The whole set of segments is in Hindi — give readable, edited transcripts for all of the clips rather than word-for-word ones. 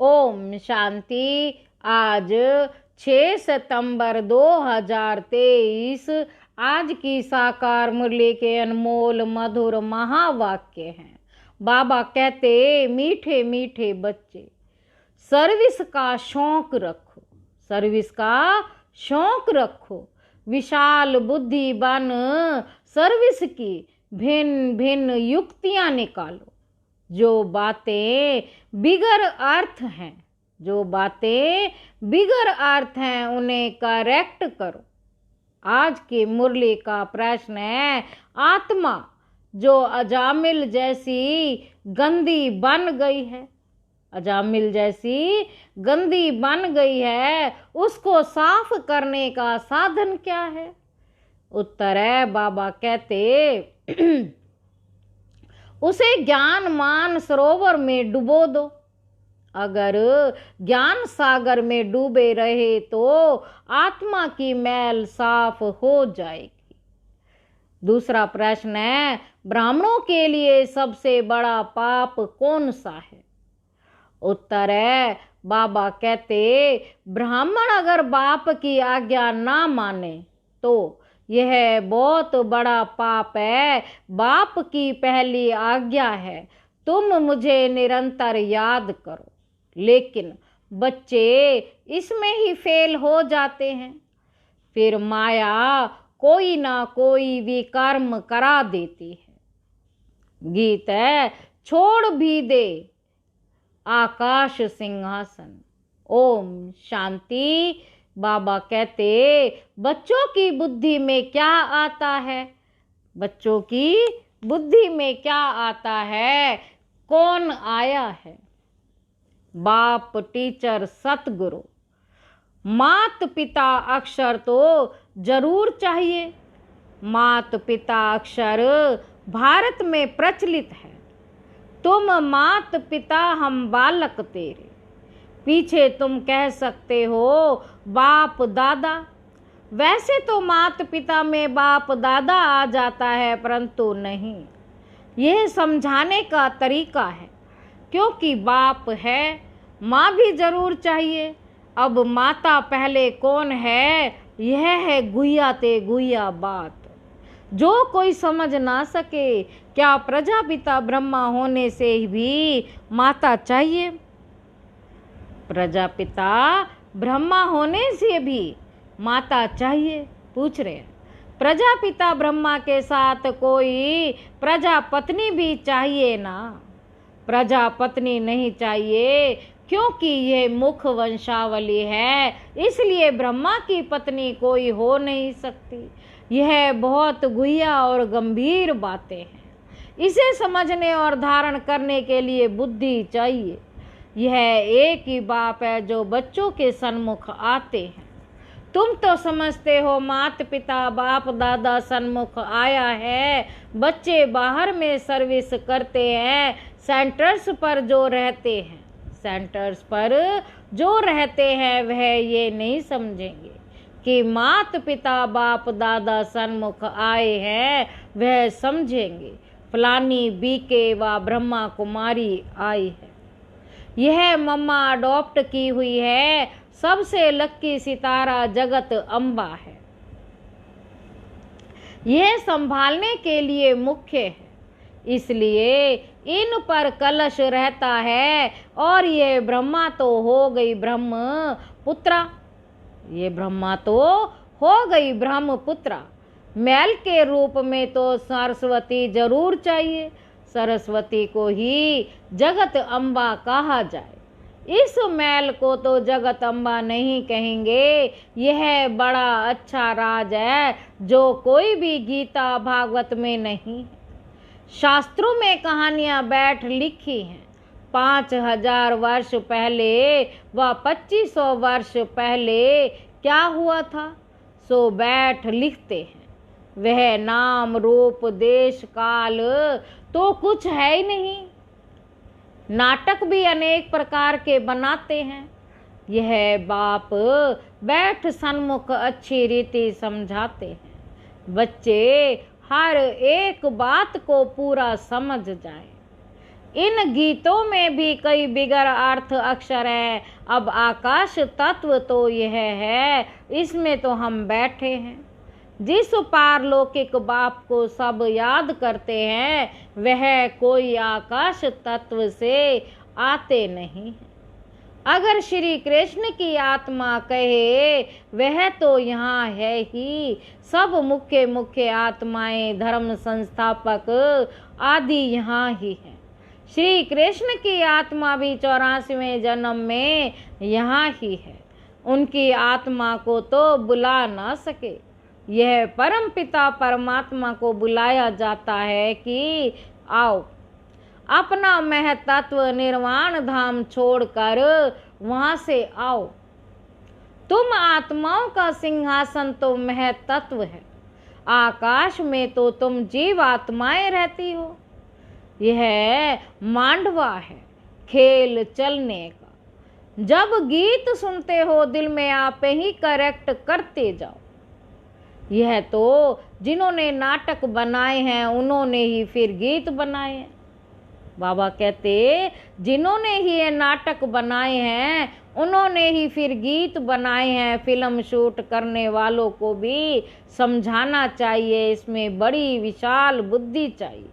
ओम शांति। आज 6 सितंबर 2023 आज की साकार मुरली के अनमोल मधुर महावाक्य हैं। बाबा कहते, मीठे मीठे बच्चे, सर्विस का शौक रखो, सर्विस का शौक रखो, विशाल बुद्धि बन सर्विस की भिन्न भिन्न युक्तियां निकालो। जो बातें बिगर अर्थ हैं, जो बातें बिगर अर्थ हैं, उन्हें करेक्ट करो। आज की मुरली का प्रश्न है, आत्मा जो अजामिल जैसी गंदी बन गई है, अजामिल जैसी गंदी बन गई है, उसको साफ करने का साधन क्या है? उत्तर है, बाबा कहते उसे ज्ञान मान सरोवर में डुबो दो। अगर ज्ञान सागर में डूबे रहे तो आत्मा की मैल साफ हो जाएगी। दूसरा प्रश्न है, ब्राह्मणों के लिए सबसे बड़ा पाप कौन सा है? उत्तर है, बाबा कहते, ब्राह्मण अगर बाप की आज्ञा ना माने तो यह बहुत बड़ा पाप है। बाप की पहली आज्ञा है, तुम मुझे निरंतर याद करो। लेकिन बच्चे इसमें ही फेल हो जाते हैं। फिर माया कोई ना कोई विकर्म करा देती है। गीत है, छोड़ भी दे आकाश सिंहासन। ओम शांति। बाबा कहते, बच्चों की बुद्धि में क्या आता है? बच्चों की बुद्धि में क्या आता है? कौन आया है? बाप, टीचर, सतगुरु, मात पिता अक्षर तो जरूर चाहिए। मात पिता अक्षर भारत में प्रचलित है। तुम मात पिता, हम बालक तेरे। पीछे तुम कह सकते हो बाप दादा। वैसे तो मात पिता में बाप दादा आ जाता है, परंतु नहीं, यह समझाने का तरीका है। क्योंकि बाप है, माँ भी जरूर चाहिए। अब माता पहले कौन है? यह है गुहिया ते गुहिया बात, जो कोई समझ ना सके। क्या प्रजापिता ब्रह्मा होने से भी माता चाहिए? प्रजापिता ब्रह्मा होने से भी माता चाहिए? पूछ रहे हैं। प्रजापिता ब्रह्मा के साथ कोई प्रजापत्नी भी चाहिए ना? प्रजापत्नी नहीं चाहिए, क्योंकि ये मुख वंशावली है, इसलिए ब्रह्मा की पत्नी कोई हो नहीं सकती। यह बहुत गुहिया और गंभीर बातें हैं। इसे समझने और धारण करने के लिए बुद्धि चाहिए। यह एक ही बाप है जो बच्चों के सन्मुख आते हैं। तुम तो समझते हो माता पिता बाप दादा सन्मुख आया है। बच्चे बाहर में सर्विस करते हैं। सेंटर्स पर जो रहते हैं, सेंटर्स पर जो रहते हैं, वह ये नहीं समझेंगे कि माता पिता बाप दादा सन्मुख आए हैं। वह समझेंगे फलानी बीके व ब्रह्मा कुमारी आई है। यह मम्मा अडॉप्ट की हुई है। सबसे लक्की सितारा जगत अम्बा है। यह संभालने के लिए मुख्य है, इसलिए इन पर कलश रहता है। और ये ब्रह्मा तो हो गई ब्रह्म पुत्रा, ये ब्रह्मा तो हो गई ब्रह्म पुत्रा। मैल के रूप में तो सरस्वती जरूर चाहिए। सरस्वती को ही जगत अम्बा कहा जाए। इस मैल को तो जगत अम्बा नहीं कहेंगे। यह बड़ा अच्छा राज है जो कोई भी गीता भागवत में नहीं है। शास्त्रों में कहानियां बैठ लिखी हैं। 5000 वर्ष पहले व 2500 वर्ष पहले क्या हुआ था, सो बैठ लिखते हैं। वह नाम रूप देश काल तो कुछ है ही नहीं। नाटक भी अनेक प्रकार के बनाते हैं। यह बाप बैठ सन्मुख अच्छी रीति समझाते हैं। बच्चे हर एक बात को पूरा समझ जाएं। इन गीतों में भी कई बिगर अर्थ अक्षर है। अब आकाश तत्व तो यह है, इसमें तो हम बैठे हैं। जिस पारलौकिक बाप को सब याद करते हैं, वह कोई आकाश तत्व से आते नहीं। अगर श्री कृष्ण की आत्मा कहे, वह तो यहाँ है ही। सब मुख्य मुख्य आत्माएं, धर्म संस्थापक आदि यहाँ ही है। श्री कृष्ण की आत्मा भी 84वें जन्म में यहाँ ही है। उनकी आत्मा को तो बुला ना सके। यह परम पिता परमात्मा को बुलाया जाता है कि आओ, अपना महतत्व निर्वाण धाम छोड़कर वहां से आओ। तुम आत्माओं का सिंहासन तो महतत्व है। आकाश में तो तुम जीव आत्माएं रहती हो। यह मांडवा है, खेल चलने का। जब गीत सुनते हो, दिल में आप ही करेक्ट करते जाओ। यह तो जिन्होंने नाटक बनाए हैं, उन्होंने ही फिर गीत बनाए हैं। बाबा कहते, जिन्होंने ही ये नाटक बनाए हैं, उन्होंने ही फिर गीत बनाए हैं। फिल्म शूट करने वालों को भी समझाना चाहिए, इसमें बड़ी विशाल बुद्धि चाहिए।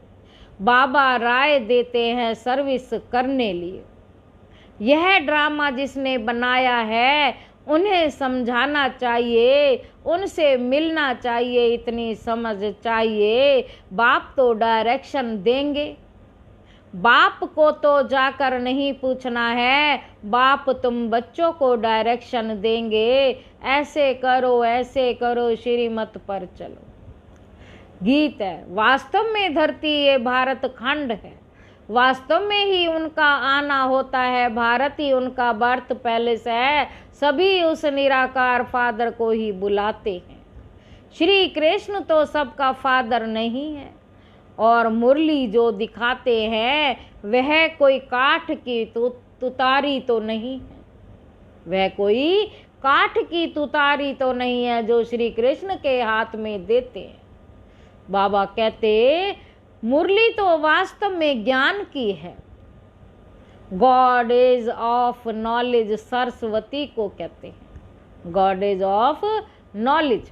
बाबा राय देते हैं सर्विस करने लिए। यह ड्रामा जिसने बनाया है, उन्हें समझाना चाहिए, उनसे मिलना चाहिए, इतनी समझ चाहिए। बाप तो डायरेक्शन देंगे। बाप को तो जाकर नहीं पूछना है, बाप तुम बच्चों को डायरेक्शन देंगे। ऐसे करो, श्रीमत पर चलो। गीत है। वास्तव में धरती ये भारत खंड है। वास्तव में ही उनका आना होता है। भारत ही उनका बर्थ पैलेस है। सभी उस निराकार फादर को ही बुलाते हैं। श्री कृष्ण तो सबका फादर नहीं है। और मुरली जो दिखाते हैं, वह कोई काठ की तुतारी तो नहीं है। वह कोई काठ की तुतारी तो नहीं है जो श्री कृष्ण के हाथ में देते हैं। बाबा कहते, मुरली तो वास्तव में ज्ञान की है। God is of knowledge, Saraswati को कहते हैं। God is of knowledge,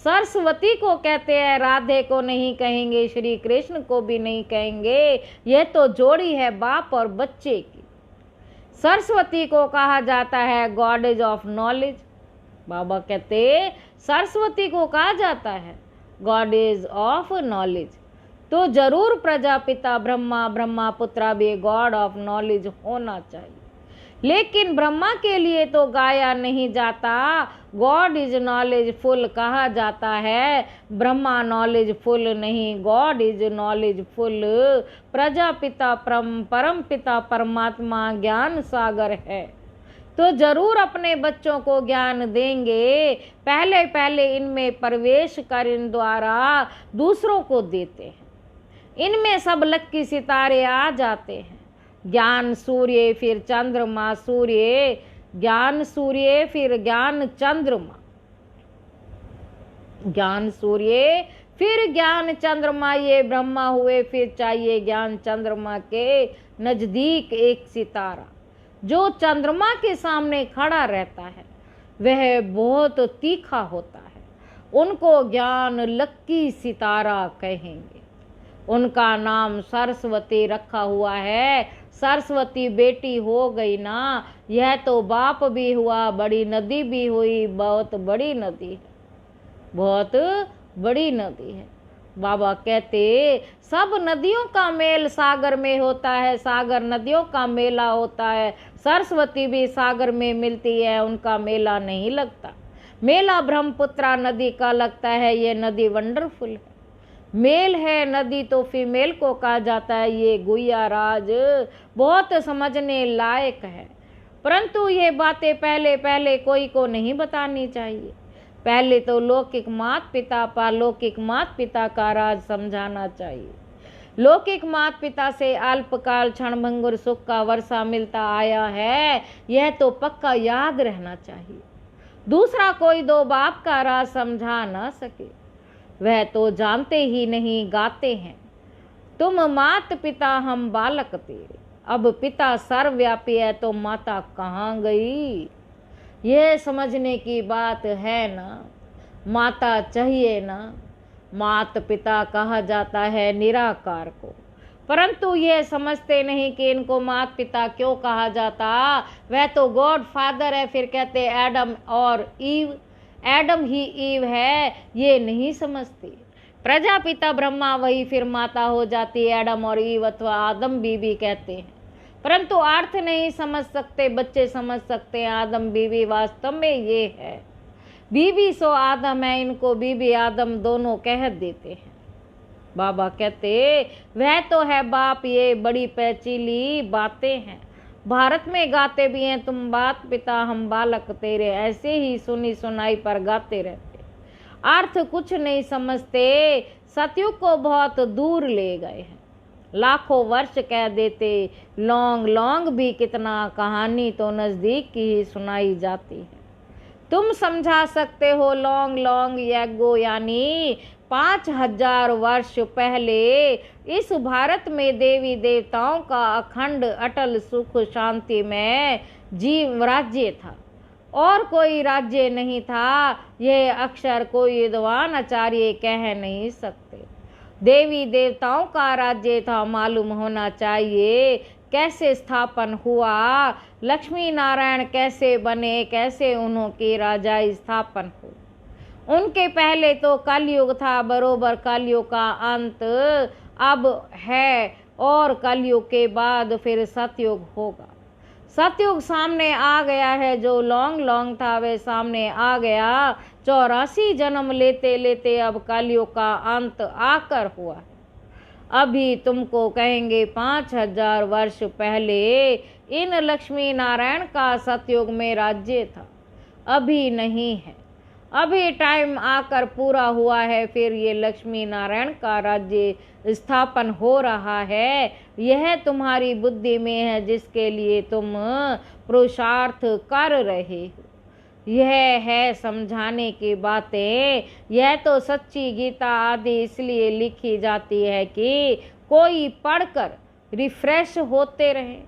Saraswati को कहते हैं। राधे को नहीं कहेंगे, श्री कृष्ण को भी नहीं कहेंगे। यह तो जोड़ी है बाप और बच्चे की। सरस्वती को कहा जाता है गॉड इज ऑफ नॉलेज। बाबा कहते, सरस्वती को कहा जाता है गॉड इज ऑफ नॉलेज। तो जरूर प्रजापिता ब्रह्मा, ब्रह्मा पुत्रा भी गॉड ऑफ नॉलेज होना चाहिए। लेकिन ब्रह्मा के लिए तो गाया नहीं जाता। गॉड इज नॉलेज फुल कहा जाता है, ब्रह्मा नॉलेज फुल नहीं, God is knowledge full. Prajapita परम पिता परमात्मा ज्ञान सागर है। तो जरूर अपने बच्चों को ज्ञान देंगे। पहले पहले इनमें प्रवेश कर इन द्वारा दूसरों को देते हैं। इनमें सब लक्की सितारे आ जाते हैं। ज्ञान सूर्य, फिर चंद्रमा, सूर्य, ज्ञान सूर्य, फिर ज्ञान चंद्रमा, ज्ञान सूर्य, फिर ज्ञान चंद्रमा। ये ब्रह्मा हुए, फिर चाहिए ज्ञान चंद्रमा के नजदीक एक सितारा जो चंद्रमा के सामने खड़ा रहता है। वह बहुत तीखा होता है। उनको ज्ञान लक्की सितारा कहेंगे। उनका नाम सरस्वती रखा हुआ है। सरस्वती बेटी हो गई ना, यह तो बाप भी हुआ, बड़ी नदी भी हुई। बहुत बड़ी नदी है, बहुत बड़ी नदी है। बाबा कहते, सब नदियों का मेल सागर में होता है। सागर नदियों का मेला होता है। सरस्वती भी सागर में मिलती है, उनका मेला नहीं लगता। मेला ब्रह्मपुत्रा नदी का लगता है। ये नदी वंडरफुल है। मेल है नदी तो फीमेल को कहा जाता है। ये गुइया राज बहुत समझने लायक है, परंतु ये बातें पहले पहले कोई को नहीं बतानी चाहिए। पहले तो लौकिक माता पिता, पारलौकिक माता पिता का राज समझाना चाहिए। लौकिक माता पिता से अल्पकाल क्षणभंगुर सुख का वर्षा मिलता आया है, यह तो पक्का याद रहना चाहिए। दूसरा कोई दो बाप का राज समझा ना सके, वह तो जानते ही नहीं, गाते हैं। तुम मात पिता हम बालक तेरे। अब पिता सर्वव्यापी है तो माता कहाँ गई? यह समझने की बात है ना। माता चाहिए ना। मात पिता कहा जाता है निराकार को, परंतु यह समझते नहीं कि इनको माता पिता क्यों कहा जाता। वह तो गॉड फादर है, फिर कहते एडम और ईव, एडम ही ईव है, ये नहीं समझते। प्रजापिता ब्रह्मा वही फिर माता हो जाती है, एडम और ईव अथवा आदम बीबी कहते हैं, परंतु अर्थ नहीं समझ सकते। बच्चे समझ सकते हैं आदम बीबी वास्तव में ये है। बीबी सो आदम है, इनको बीबी आदम दोनों कह देते हैं। बाबा कहते वह तो है बाप, ये बड़ी पैचीली बातें हैं। भारत में गाते भी हैं, तुम बात पिता हम बालक तेरे, ऐसे ही सुनी सुनाई पर गाते रहते। अर्थ कुछ नहीं समझते, सतयुग को बहुत दूर ले गए हैं। लाखों वर्ष कह देते, लौंग लौंग भी कितना, कहानी तो नजदीक की ही सुनाई जाती है। तुम समझा सकते हो लौंग लौंग यज्ञो यानी 5000 वर्ष पहले इस भारत में देवी देवताओं का अखंड अटल सुख शांति में जीव राज्य था, और कोई राज्य नहीं था। यह अक्षर कोई विद्वान आचार्य कह नहीं सकते। देवी देवताओं का राज्य था, मालूम होना चाहिए कैसे स्थापन हुआ, लक्ष्मी नारायण कैसे बने, कैसे उन्होंने राजाई स्थापन हुई। उनके पहले तो कलयुग था, बरोबर कलयुग का अंत अब है, और कलयुग के बाद फिर सतयुग होगा। सतयुग सामने आ गया है, जो लौंग लौंग था वे सामने आ गया। 84 जन्म लेते लेते अब कलयुग का अंत आकर हुआ है। अभी तुमको कहेंगे 5000 वर्ष पहले इन लक्ष्मी नारायण का सतयुग में राज्य था। अभी नहीं है, अभी टाइम आकर पूरा हुआ है, फिर ये लक्ष्मी नारायण का राज्य स्थापन हो रहा है। यह तुम्हारी बुद्धि में है, जिसके लिए तुम पुरुषार्थ कर रहे हो। यह है समझाने की बातें। यह तो सच्ची गीता आदि इसलिए लिखी जाती है कि कोई पढ़कर रिफ्रेश होते रहे।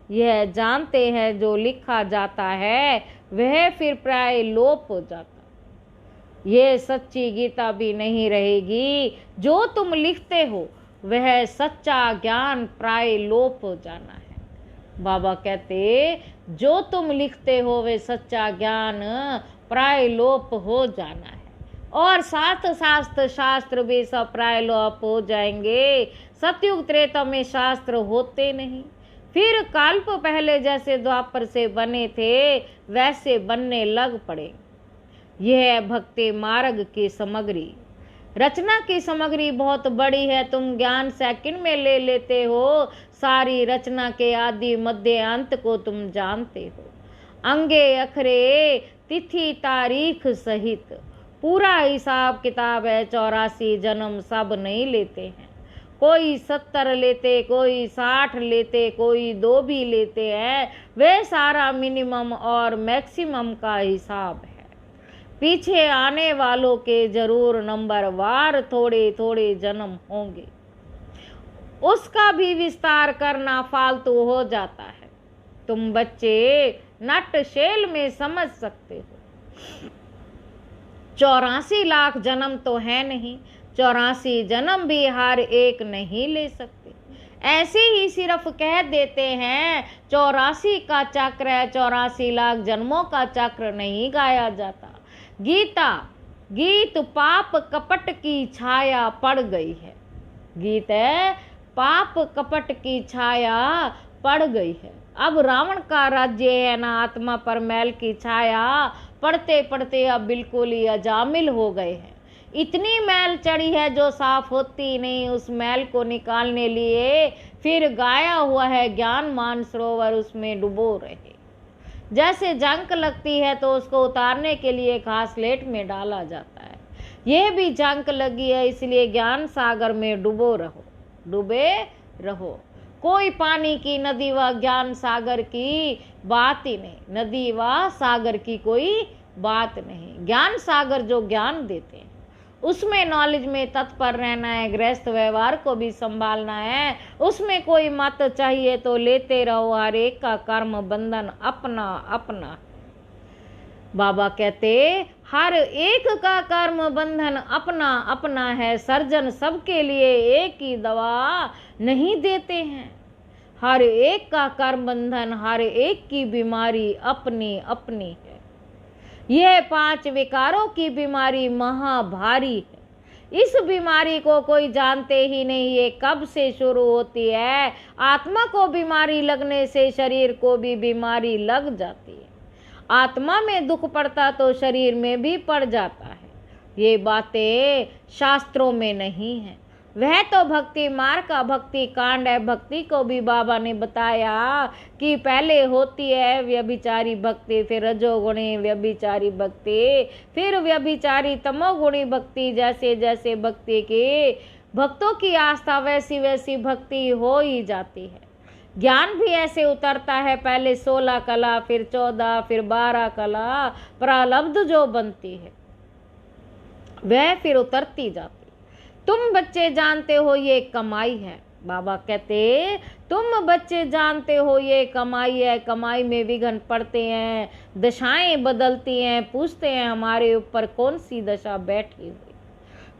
यह जानते हैं जो लिखा जाता है वह फिर प्राय लोप हो जाता। यह सच्ची गीता भी नहीं रहेगी। जो तुम लिखते हो वह सच्चा ज्ञान प्राय लोप हो जाना है। बाबा कहते जो तुम लिखते हो वह सच्चा ज्ञान प्राय लोप हो जाना है, और साथ साथ शास्त्र भी सब प्राय लोप हो जाएंगे। सतयुग त्रेता में शास्त्र होते नहीं, फिर कल्प पहले जैसे द्वापर से बने थे वैसे बनने लग पड़े। यह भक्ति मार्ग की सामग्री, रचना की सामग्री बहुत बड़ी है। तुम ज्ञान सेकंड में ले लेते हो, सारी रचना के आदि मध्य अंत को तुम जानते हो। अंगे अखरे तिथि तारीख सहित पूरा हिसाब किताब है। 84 जन्म सब नहीं लेते हैं, कोई 70 लेते, कोई 60 लेते, कोई 2 भी लेते हैं। वे सारा मिनिमम और मैक्सिमम का हिसाब है। पीछे आने वालों के जरूर नंबर वार थोड़े थोड़े जन्म होंगे, उसका भी विस्तार करना फालतू हो जाता है। तुम बच्चे नट शेल में समझ सकते हो। 84 लाख जन्म तो है नहीं, 84 जन्म भी हर एक नहीं ले सकते। ऐसे ही सिर्फ कह देते हैं 84 का चक्र है, 84 लाख जन्मों का चक्र नहीं गाया जाता। गीत पाप कपट की छाया पड़ गई है। गीत है पाप कपट की छाया पड़ गई है। अब रावण का राज्य है ना, आत्मा पर मैल की छाया पढ़ते पढ़ते अब बिल्कुल ही अजामिल हो गए हैं। इतनी मैल चढ़ी है जो साफ होती नहीं। उस मैल को निकालने लिए फिर गाया हुआ है ज्ञान मान सरोवर, उसमें डुबो रहे। जैसे जंक लगती है तो उसको उतारने के लिए घासलेट में डाला जाता है। यह भी जंक लगी है, इसलिए ज्ञान सागर में डूबे रहो। कोई पानी की नदी व ज्ञान सागर की बात ही नहीं, नदी व सागर की कोई बात नहीं। ज्ञान सागर जो ज्ञान देते हैं उसमें नॉलेज में तत्पर रहना है, गृहस्थ व्यवहार को भी संभालना है, उसमें कोई मत चाहिए तो लेते रहो, हर एक का कर्म बंधन अपना अपना। बाबा कहते हर एक का कर्म बंधन अपना अपना है, सर्जन सबके लिए एक ही दवा नहीं देते हैं। हर एक का कर्म बंधन, हर एक की बीमारी अपनी अपनी है। यह 5 विकारों की बीमारी महाभारी है। इस बीमारी को कोई जानते ही नहीं, ये कब से शुरू होती है। आत्मा को बीमारी लगने से शरीर को भी बीमारी लग जाती है। आत्मा में दुख पड़ता तो शरीर में भी पड़ जाता है। ये बातें शास्त्रों में नहीं है, वह तो भक्ति मार्ग का भक्ति कांड है। भक्ति को भी बाबा ने बताया कि पहले होती है व्यभिचारी भक्ति, फिर रजोगुणी व्यभिचारी भक्ति, फिर व्यभिचारी तमोगुणी भक्ति। जैसे जैसे भक्ति की भक्तों की आस्था वैसी वैसी भक्ति हो ही जाती है। ज्ञान भी ऐसे उतरता है, पहले 16 कला, फिर 14, फिर 12 कला प्रारब्ध जो बनती है वह फिर उतरती जाती। तुम बच्चे जानते हो ये कमाई है। बाबा कहते तुम बच्चे जानते हो ये कमाई है। कमाई में विघ्न पड़ते हैं, दशाएं बदलती हैं, पूछते हैं हमारे ऊपर कौन सी दशा बैठी हुई।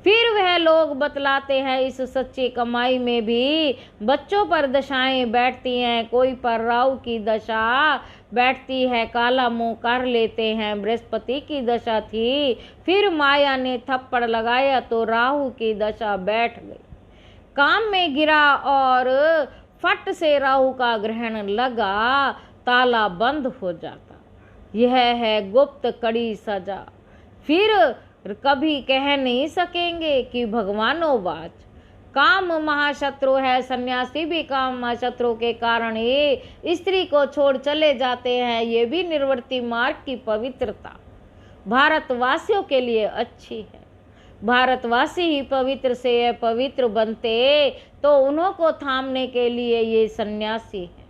फिर वह लोग बतलाते हैं इस सच्ची कमाई में भी बच्चों पर दशाएं बैठती हैं। कोई पर राहु की दशा बैठती है, काला मुंह कर लेते हैं। बृहस्पति की दशा थी, फिर माया ने थप्पड़ लगाया तो राहु की दशा बैठ गई। काम में गिरा और फट से राहु का ग्रहण लगा, ताला बंद हो जाता। यह है गुप्त कड़ी सजा। फिर कभी कह नहीं सकेंगे कि भगवानों वाच। काम महाशत्रु है, सन्यासी भी काम महाशत्रु के कारण ही स्त्री को छोड़ चले जाते हैं। ये भी निर्वर्ती मार्ग की पवित्रता भारतवासियों के लिए अच्छी है। भारतवासी ही पवित्र से पवित्र बनते तो उन्हों को थामने के लिए ये सन्यासी है।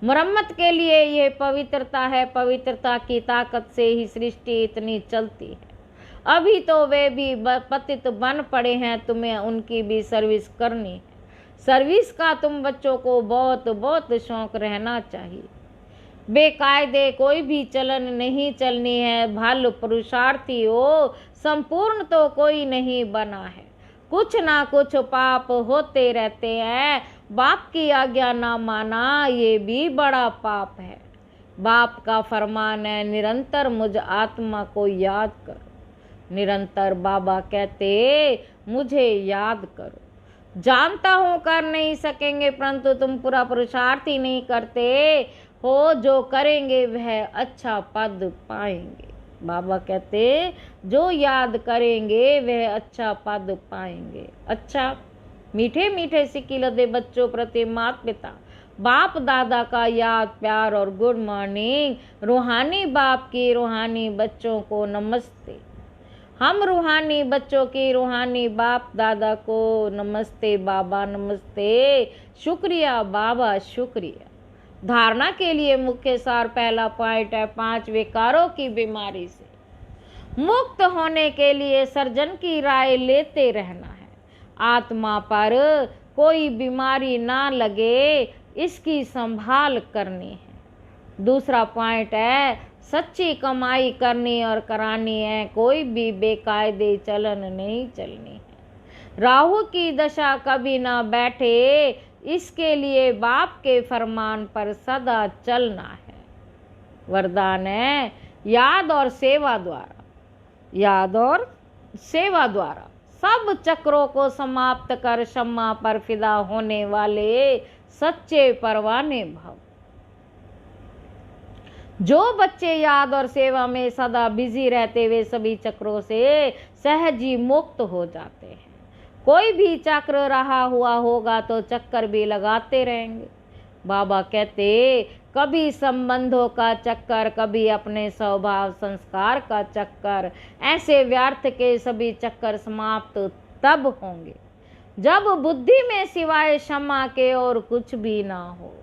मरम्मत के लिए ये पवित्रता है। पवित्रता की ताकत से ही सृष्टि इतनी चलती है। अभी तो वे भी पतित बन पड़े हैं, तुम्हें उनकी भी सर्विस करनी है। सर्विस का तुम बच्चों को बहुत बहुत शौक रहना चाहिए। बेकायदे कोई भी चलन नहीं चलनी है। भालू पुरुषार्थी हो, संपूर्ण तो कोई नहीं बना है। कुछ ना कुछ पाप होते रहते हैं। बाप की आज्ञा ना माना ये भी बड़ा पाप है। बाप का फरमान है निरंतर मुझ आत्मा को याद करो। निरंतर बाबा कहते मुझे याद करो। जानता हूँ कर नहीं सकेंगे, परंतु तुम पूरा पुरुषार्थ ही नहीं करते हो। जो करेंगे वह अच्छा पद पाएंगे। बाबा कहते जो याद करेंगे वह अच्छा पद पाएंगे। अच्छा मीठे मीठे सिक्की लदे बच्चों प्रति माता पिता बाप दादा का याद प्यार और गुड मॉर्निंग। रूहानी बाप की रूहानी बच्चों को नमस्ते। हम रूहानी बच्चों की रूहानी बाप दादा को नमस्ते। बाबा नमस्ते। शुक्रिया बाबा शुक्रिया। धारणा के लिए मुख्य सार पहला पॉइंट है 5 विकारों की बीमारी से मुक्त होने के लिए सर्जन की राय लेते रहना है। आत्मा पर कोई बीमारी ना लगे इसकी संभाल करनी है। दूसरा पॉइंट है सच्ची कमाई करनी और करानी है। कोई भी बेकायदे चलन नहीं चलनी है। राहु की दशा कभी ना बैठे, इसके लिए बाप के फरमान पर सदा चलना है। वरदान है याद और सेवा द्वारा। याद और सेवा द्वारा सब चक्रों को समाप्त कर क्षमा पर फिदा होने वाले सच्चे परवाने भव। जो बच्चे याद और सेवा में सदा बिजी रहते वे सभी चक्रों से सहज ही मुक्त हो जाते हैं। कोई भी चक्र रहा हुआ होगा तो चक्कर भी लगाते रहेंगे। बाबा कहते कभी संबंधों का चक्कर, कभी अपने स्वभाव संस्कार का चक्कर। ऐसे व्यर्थ के सभी चक्कर समाप्त तब होंगे जब बुद्धि में सिवाय क्षमा के और कुछ भी ना हो।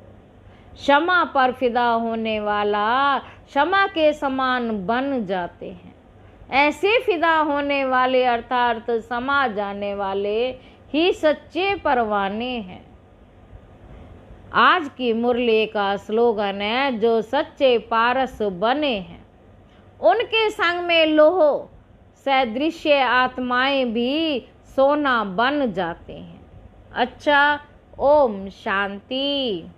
क्षमा पर फिदा होने वाला क्षमा के समान बन जाते हैं। ऐसे फिदा होने वाले अर्थात समा जाने वाले ही सच्चे परवाने हैं। आज की मुरली का स्लोगन है, जो सच्चे पारस बने हैं उनके संग में लोह सदृश्य आत्माएं भी सोना बन जाते हैं। अच्छा, ओम शांति।